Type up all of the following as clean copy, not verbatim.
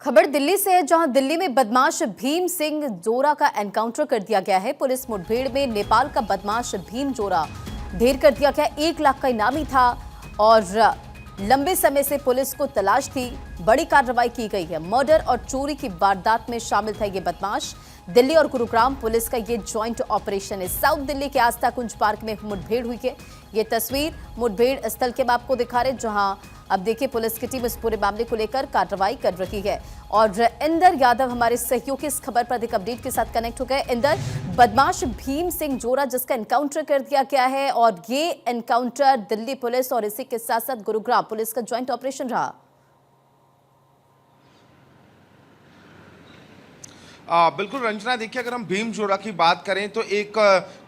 खबर दिल्ली से है, जहां दिल्ली में बदमाश भीम सिंह जोरा का एनकाउंटर कर दिया गया है। पुलिस मुठभेड़ में नेपाल का बदमाश भीम जोरा ढेर कर दिया गया। 1 लाख का इनामी था और लंबे समय से पुलिस को तलाश थी। बड़ी कार्रवाई की गई है। मर्डर और चोरी की वारदात में शामिल था ये बदमाश। दिल्ली और गुरुग्राम पुलिस का ये ज्वाइंट ऑपरेशन है। साउथ दिल्ली के आस्था कुंज पार्क में मुठभेड़ हुई है। ये तस्वीर मुठभेड़ स्थल के आपको दिखा रहे, जहां अब देखिए पुलिस की टीम इस पूरे मामले को लेकर कार्रवाई कर रही है। और इंदर यादव हमारे सहयोगी इस खबर पर अधिक अपडेट के साथ कनेक्ट हो गए। इंदर, बदमाश भीम सिंह जोरा जिसका एनकाउंटर कर दिया गया है, और ये एनकाउंटर दिल्ली पुलिस और इसी के साथ साथ गुरुग्राम पुलिस का ज्वाइंट ऑपरेशन रहा। बिल्कुल रंजना, देखिए अगर हम भीम जोरा की बात करें तो एक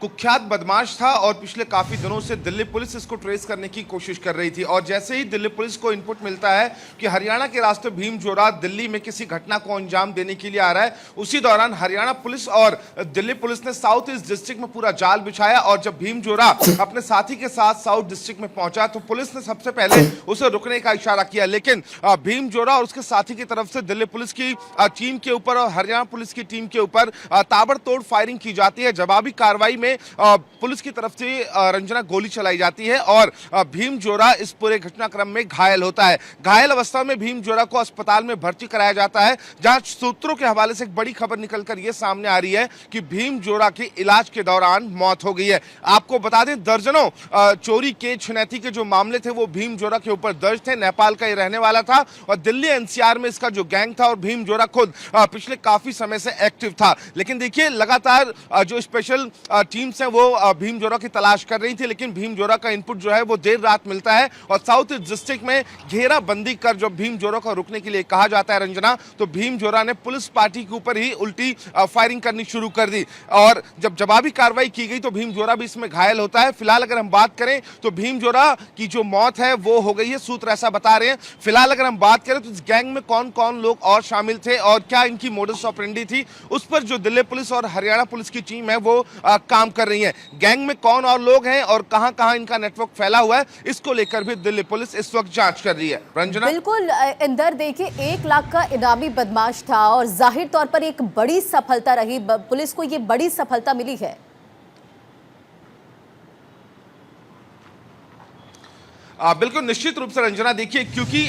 कुख्यात बदमाश था और पिछले काफी दिनों से दिल्ली पुलिस इसको ट्रेस करने की कोशिश कर रही थी। और जैसे ही दिल्ली पुलिस को इनपुट मिलता है कि हरियाणा के रास्ते भीम जोरा दिल्ली में किसी घटना को अंजाम देने के लिए आ रहा है, उसी दौरान हरियाणा पुलिस और दिल्ली पुलिस ने साउथ ईस्ट डिस्ट्रिक्ट में पूरा जाल बिछाया। और जब भीम जोरा अपने साथी के साथ साउथ डिस्ट्रिक्ट में पहुंचा तो पुलिस ने सबसे पहले उसे रुकने का इशारा किया, लेकिन भीम जोरा और उसके साथी की तरफ से दिल्ली पुलिस की टीम के ऊपर और हरियाणा पुलिस की टीम के ऊपर ताबड़तोड़ फायरिंग की जाती है। जवाबी कार्रवाई में पुलिस की तरफ से रंजना गोली चलाई जाती है और भीम जोरा इस पूरे घटनाक्रम में घायल होता है। घायल अवस्था में भीम जोरा को अस्पताल में भर्ती कराया जाता है, जहां सूत्रों के हवाले से एक बड़ी खबर निकलकर यह सामने आ रही है कि भीम जोरा की इलाज के दौरान मौत हो गई है। आपको बता दें, दर्जनों चोरी के छिनैती के जो मामले थे वो भीम जोरा के ऊपर दर्ज थे। नेपाल का ये रहने वाला था और दिल्ली एनसीआर में इसका जो गैंग था, और भीम जोरा खुद पिछले काफी समय से एक्टिव था। लेकिन देखिए लगातार जो स्पेशल टीम्स हैं वो भीम जोरा की तलाश कर रही थी, लेकिन भीम जोरा का इनपुट जो है वो देर रात मिलता है और साउथ डिस्ट्रिक्ट में घेराबंदी कर जो भीम जोरा को रुकने के लिए कहा जाता है रंजना, तो भीम जोरा ने पुलिस पार्टी के ऊपर ही उल्टी फायरिंग करनी शुरू कर दी। और जब जवाबी कार्रवाई की गई तो भीम जोरा भी इसमें घायल होता है। फिलहाल अगर हम बात करें तो भीम जोरा की जो मौत है वो हो गई है, सूत्र ऐसा बता रहे हैं। फिलहाल अगर हम बात करें तो इस गैंग में कौन कौन लोग और शामिल थे और क्या इनकी मोडस ऑपरेंडी थी, उस पर जो दिल्ली पुलिस और हरियाणा पुलिस की टीम है वो काम कर रही है। गैंग में कौन और लोग हैं और कहां-कहां इनका नेटवर्क फैला हुआ है, इसको लेकर भी दिल्ली पुलिस इस वक्त जांच कर रही है। रंजना, बिल्कुल इंदर, देखिए 1 लाख का इनामी बदमाश था और जाहिर तौर पर एक बड़ी सफलता रही, पुलिस को ये बड़ी सफलता मिली है। बिल्कुल निश्चित रूप से रंजना, देखिए क्योंकि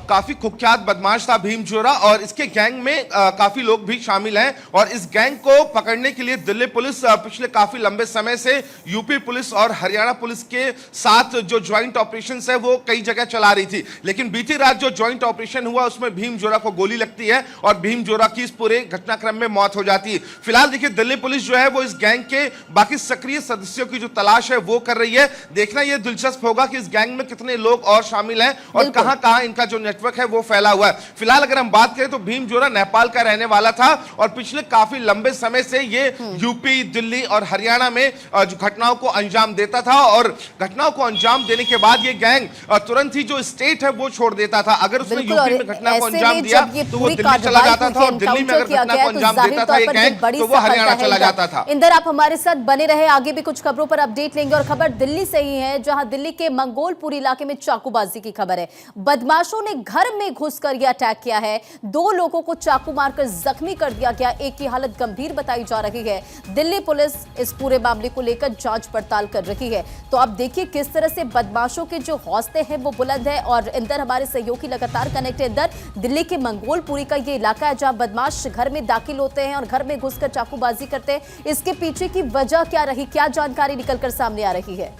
काफी कुख्यात बदमाश था भीम जोरा और इसके गैंग में काफी लोग भी शामिल हैं। और इस गैंग को पकड़ने के लिए दिल्ली पुलिस पिछले काफी लंबे समय से यूपी पुलिस और हरियाणा पुलिस के साथ जो ज्वाइंट ऑपरेशन है वो कई जगह चला रही थी। लेकिन बीती रात जो ज्वाइंट ऑपरेशन हुआ उसमें भीम जोरा को गोली लगती है और भीम जोरा की इस पूरे घटनाक्रम में मौत हो जाती है। फिलहाल देखिए दिल्ली पुलिस जो है वो इस गैंग के बाकी सक्रिय सदस्यों की जो तलाश है वो कर रही है। देखना यह दिलचस्प होगा कि इस गैंग में कितने लोग और शामिल हैं और कहां-कहां इनका जो नेटवर्क है वो फैला हुआ है। फिलहाल अगर हम बात करें तो भीम जोरा नेपाल का रहने वाला था और पिछले काफी लंबे समय से ये यूपी, दिल्ली और हरियाणा में जो घटनाओं को अंजाम देता था और घटनाओं को अंजाम देने के बाद ये गैंग तुरंत ही जो स्टेट है वो छोड़ देता था। अगर उसने यूपी में घटना को अंजाम दिया तो वो दिल्ली चला जाता था और दिल्ली में अगर घटना को अंजाम देता था ये गैंग तो वो हरियाणा चला जाता था। इंदर, आप हमारे साथ बने रहे, आगे भी कुछ खबरों पर अपडेट लेंगे। और खबर दिल्ली से ही है, जहां दिल्ली के मंगोलपुर इलाके में चाकूबाजी की खबर है। बदमाशों ने घर में घुसकर यह अटैक किया है। 2 लोगों को चाकू मारकर जख्मी कर दिया गया। एक की हालत गंभीर बताई जा रही है। दिल्ली पुलिस इस पूरे मामले को लेकर जांच पड़ताल कर रही है। तो अब देखिए किस तरह से बदमाशों के जो हौसले हैं वो बुलंद है। और इंदर, हमारे सहयोगी लगातार कनेक्ट है। इंदर, दिल्ली के मंगोलपुरी का ये इलाका है जहां बदमाश घर में दाखिल होते हैं और घर में घुसकर चाकूबाजी करते हैं। इसके पीछे की वजह क्या रही, क्या जानकारी निकलकर सामने आ रही है?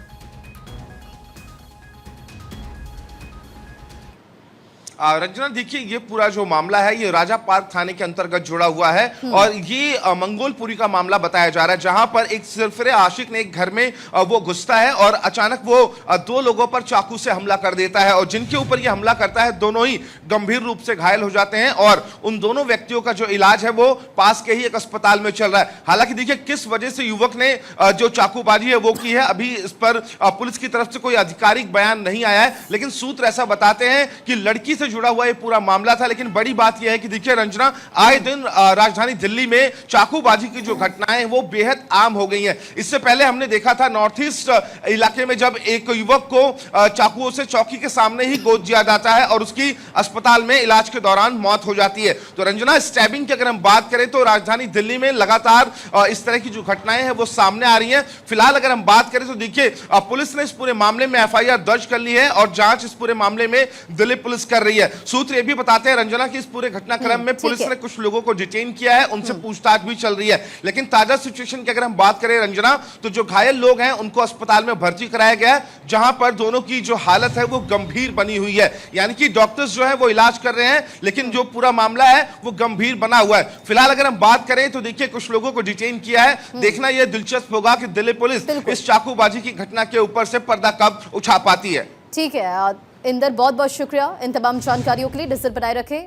रंजना, देखिए ये पूरा जो मामला है ये राजा पार्क थाने के अंतर्गत जुड़ा हुआ है और ये मंगोलपुरी का मामला बताया जा रहा है, जहां पर एक सिरफिरे आशिक ने एक घर में वो घुसता है और अचानक वो 2 लोगों पर चाकू से हमला कर देता है और जिनके ऊपर ये हमला करता है दोनों ही गंभीर रूप से घायल हो जाते हैं और उन दोनों व्यक्तियों का जो इलाज है वो पास के ही एक अस्पताल में चल रहा है। हालांकि देखिए किस वजह से युवक ने जो चाकूबाजी है वो की है, अभी इस पर पुलिस की तरफ से कोई आधिकारिक बयान नहीं आया है, लेकिन सूत्र ऐसा बताते हैं कि लड़की से जुड़ा हुआ ये पूरा मामला था। लेकिन बड़ी बात यह है कि देखिए रंजना, आए दिन राजधानी दिल्ली में चाकूबाजी की जो घटनाएं वो बेहद आम हो गई हैं। इससे पहले हमने देखा था नॉर्थ ईस्ट इलाके में जब एक युवक को चाकुओं से चौकी के सामने ही गोद दिया जाता है और उसकी अस्पताल में इलाज के दौरान मौत हो जाती है। तो रंजना, स्टैबिंग की अगर हम बात करें तो राजधानी दिल्ली में लगातार इस तरह की जो घटनाएं हैं वो सामने आ रही हैं। फिलहाल अगर हम बात करें तो देखिए पुलिस ने इस पूरे मामले में एफआईआर दर्ज कर ली है और जांच इस पूरे मामले में दिल्ली पुलिस कर रही है। सूत्र ये भी बताते हैं रंजना कि इस पूरे घटनाक्रम में पुलिस ने कुछ लोगों को डिटेन किया है, उनसे पूछताछ भी चल रही है। लेकिन ताजा सिचुएशन की अगर हम बात करें रंजना, तो जो घायल लोग हैं उनको अस्पताल में भर्ती कराया गया है, जहां पर दोनों की जो हालत है वो गंभीर बनी हुई है। यानी कि डॉक्टर्स जो है वो इलाज कर रहे हैं, लेकिन जो पूरा मामला है वो गंभीर बना हुआ है। फिलहाल अगर हम बात करें तो देखिए कुछ लोगों को डिटेन किया है। देखना यह दिलचस्प होगा कि दिल्ली पुलिस इस चाकूबाजी की घटना के ऊपर से पर्दा कब उठा पाती है। ठीक है इंदर, बहुत बहुत शुक्रिया इन तमाम जानकारियों के लिए। नजर बनाए रखें।